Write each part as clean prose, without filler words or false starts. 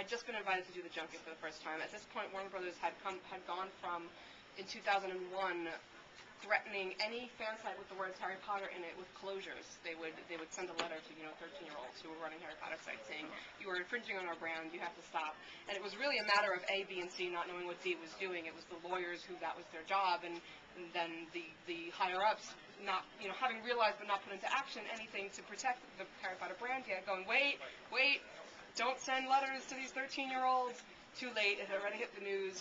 I'd just been invited to do the junket for the first time. At this point, Warner Brothers had gone from, in 2001, threatening any fan site with the words Harry Potter in it with closures. They would send a letter to 13-year-olds who were running Harry Potter sites saying, you are infringing on our brand, you have to stop. And it was really a matter of A, B, and C not knowing what D was doing. It was the lawyers who that was their job, and then the higher-ups not having realized but not put into action anything to protect the Harry Potter brand yet, going, wait, don't send letters to these 13-year-olds. Too late, it had already hit the news.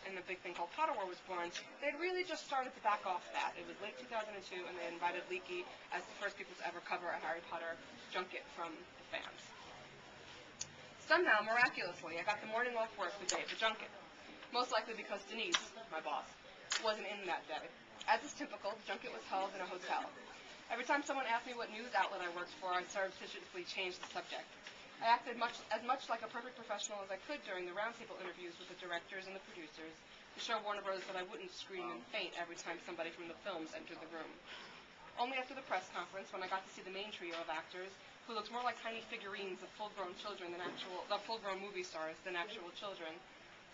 And the big thing called Potter War was born. They'd really just started to back off that. It was late 2002, and they invited Leakey as the first people to ever cover a Harry Potter junket from the fans. Somehow, miraculously, I got the morning off work the day of the junket. Most likely because Denise, my boss, wasn't in that day. As is typical, the junket was held in a hotel. Every time someone asked me what news outlet I worked for, I surreptitiously changed the subject. I acted as much like a perfect professional as I could during the roundtable interviews with the directors and the producers to show Warner Bros. That I wouldn't scream and faint every time somebody from the films entered the room. Only after the press conference, when I got to see the main trio of actors, who looked more like tiny figurines of full-grown children than full-grown movie stars than actual children,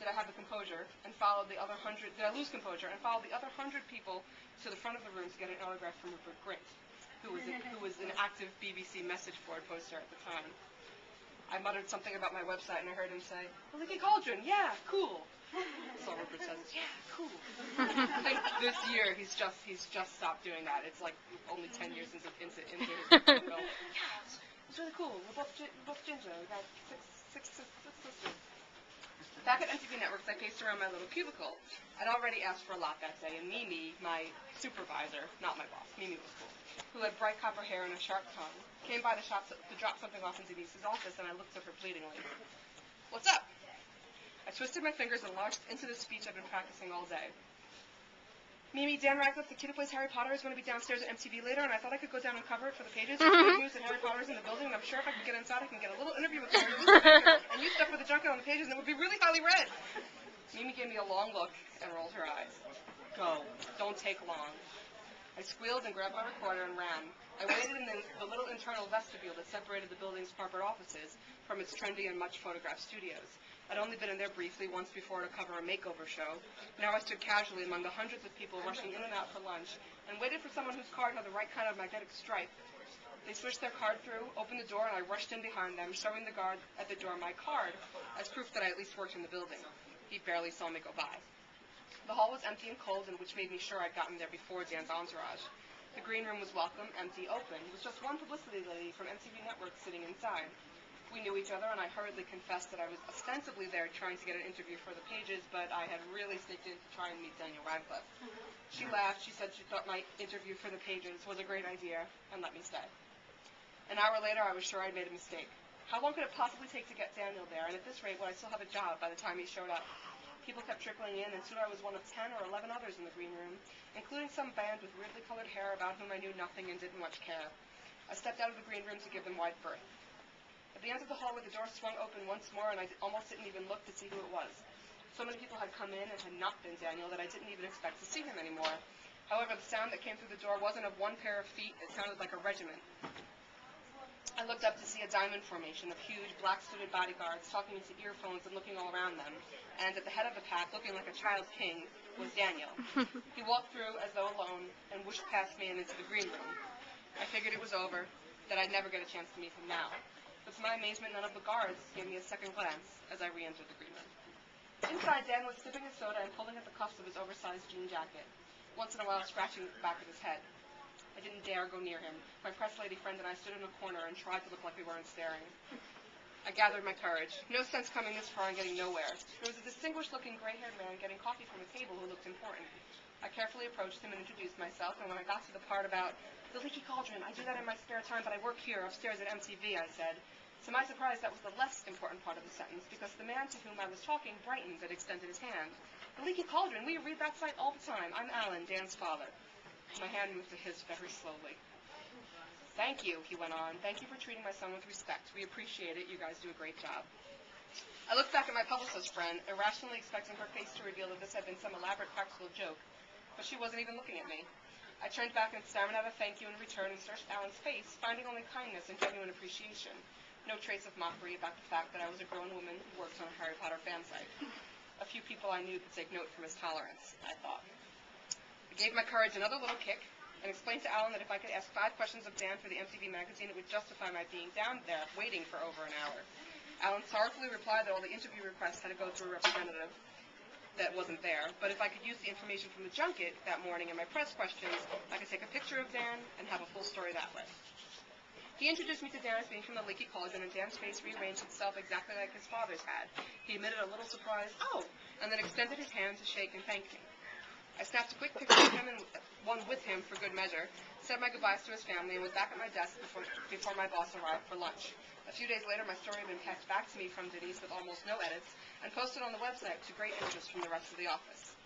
did I have the composure and followed the other 100? Did I lose composure and followed the other 100 people to the front of the room to get an autograph from Rupert Grint, who was an active BBC message board poster at the time. I muttered something about my website, and I heard him say, "The Leaky Cauldron, yeah, cool." So Rupert says, "Yeah, cool." I think this year he's just stopped doing that. It's like only 10 years into his career. Yeah, it's really cool. We're both ginger. We got six sisters. Back at MTV Networks, I paced around my little cubicle. I'd already asked for a lot that day, and Mimi, my supervisor, not my boss, Mimi was cool, who had bright copper hair and a sharp tongue, came by the shop to drop something off in Denise's office, and I looked at her pleadingly. "What's up?" I twisted my fingers and launched into the speech I'd been practicing all day. "Mimi, Dan Radcliffe, the kid who plays Harry Potter, is going to be downstairs at MTV later, and I thought I could go down and cover it for the pages. It's good news that Harry Potter's in the building, and I'm sure if I can get inside, I can get a little interview with him. And you stuff with the junket on the pages, and it would be really highly read." Mimi gave me a long look and rolled her eyes. "Go. Don't take long." I squealed and grabbed my recorder and ran. I waited in the little internal vestibule that separated the building's corporate offices from its trendy and much photographed studios. I'd only been in there briefly once before to cover a makeover show. Now I stood casually among the hundreds of people rushing in and out for lunch and waited for someone whose card had the right kind of magnetic stripe. They switched their card through, opened the door, and I rushed in behind them, showing the guard at the door my card as proof that I at least worked in the building. He barely saw me go by. The hall was empty and cold, and which made me sure I'd gotten there before Dan's entourage. The green room was welcome, empty, open, with just one publicity lady from MTV Network sitting inside. We knew each other, and I hurriedly confessed that I was ostensibly there trying to get an interview for the pages, but I had really sneaked in to try and meet Daniel Radcliffe. She laughed. She said she thought my interview for the pages was a great idea, and let me stay. An hour later, I was sure I'd made a mistake. How long could it possibly take to get Daniel there, and at this rate, would I still have a job by the time he showed up? People kept trickling in, and soon I was one of 10 or 11 others in the green room, including some band with weirdly colored hair about whom I knew nothing and didn't much care. I stepped out of the green room to give them wide berth. At the end of the hallway, the door swung open once more, and I almost didn't even look to see who it was. So many people had come in and had not been Daniel that I didn't even expect to see him anymore. However, the sound that came through the door wasn't of one pair of feet. It sounded like a regiment. I looked up to see a diamond formation of huge, black-suited bodyguards talking into earphones and looking all around them, and at the head of the pack, looking like a child king, was Daniel. He walked through as though alone and whooshed past me and into the green room. I figured it was over, that I'd never get a chance to meet him now. But to my amazement, none of the guards gave me a second glance as I re-entered the green room. Inside, Dan was sipping his soda and pulling at the cuffs of his oversized jean jacket, once in a while scratching the back of his head. I didn't dare go near him. My press lady friend and I stood in a corner and tried to look like we weren't staring. I gathered my courage. No sense coming this far and getting nowhere. There was a distinguished-looking gray-haired man getting coffee from a table who looked important. I carefully approached him and introduced myself, and when I got to the part about the Leaky Cauldron, I do that in my spare time, but I work here upstairs at MTV, I said. To my surprise, that was the less important part of the sentence, because the man to whom I was talking brightened and extended his hand. The Leaky Cauldron, we read that site all the time. I'm Alan, Dan's father. My hand moved to his very slowly. Thank you, he went on. Thank you for treating my son with respect. We appreciate it. You guys do a great job. I looked back at my publicist friend, irrationally expecting her face to reveal that this had been some elaborate practical joke, but she wasn't even looking at me. I turned back and stammered out a thank you in return and searched Alan's face, finding only kindness and genuine appreciation. no trace of mockery about the fact that I was a grown woman who worked on a Harry Potter fan site. A few people I knew could take note from his tolerance, I thought. I gave my courage another little kick and explained to Alan that if I could ask 5 questions of Dan for the MTV magazine, it would justify my being down there waiting for over an hour. Alan sorrowfully replied that all the interview requests had to go through a representative that wasn't there, but if I could use the information from the junket that morning in my press questions, I could take a picture of Dan and have a full story that way. He introduced me to Dan as being from the Leaky Cauldron, and Dan's face rearranged itself exactly like his father's had. He emitted a little surprised, "Oh," and then extended his hand to shake and thank me. I snapped a quick picture of him and one with him for good measure, said my goodbyes to his family, and was back at my desk before my boss arrived for lunch. A few days later, my story had been passed back to me from Denise with almost no edits, and posted on the website to great interest from the rest of the office.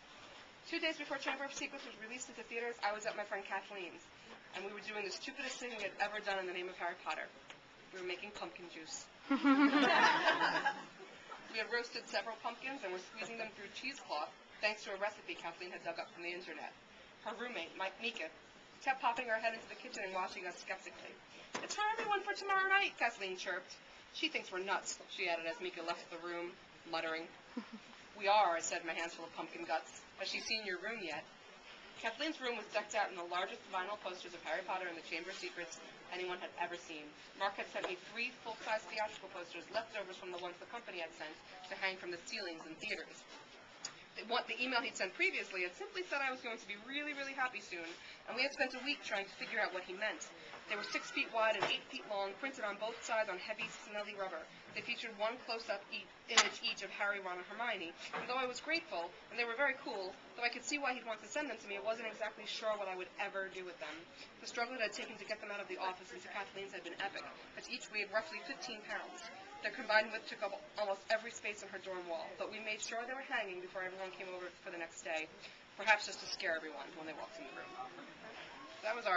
2 days before Chamber of Secrets was released into theaters, I was at my friend Kathleen's, and we were doing the stupidest thing we had ever done in the name of Harry Potter. We were making pumpkin juice. We had roasted several pumpkins and were squeezing them through cheesecloth, thanks to a recipe Kathleen had dug up from the internet. Her roommate, Mika, kept popping her head into the kitchen and watching us skeptically. "It's for everyone for tomorrow night," Kathleen chirped. "She thinks we're nuts," she added as Mika left the room, muttering. "We are," I said, my hands full of pumpkin guts. "Has she seen your room yet?" Kathleen's room was decked out in the largest vinyl posters of Harry Potter and the Chamber of Secrets anyone had ever seen. Mark had sent me 3 full-size theatrical posters, leftovers from the ones the company had sent, to hang from the ceilings in theaters. The email he'd sent previously had simply said I was going to be really, really happy soon, and we had spent a week trying to figure out what he meant. They were 6 feet wide and 8 feet long, printed on both sides on heavy, smelly rubber. They featured one close-up image each of Harry, Ron, and Hermione, and though I was grateful, and they were very cool, though I could see why he'd want to send them to me, I wasn't exactly sure what I would ever do with them. The struggle that had taken to get them out of the office into Kathleen's had been epic, as each weighed roughly 15 pounds. Their combined width took up almost every space in her dorm wall, but we made sure they were hanging before everyone came over for the next day, perhaps just to scare everyone when they walked in the room. That was our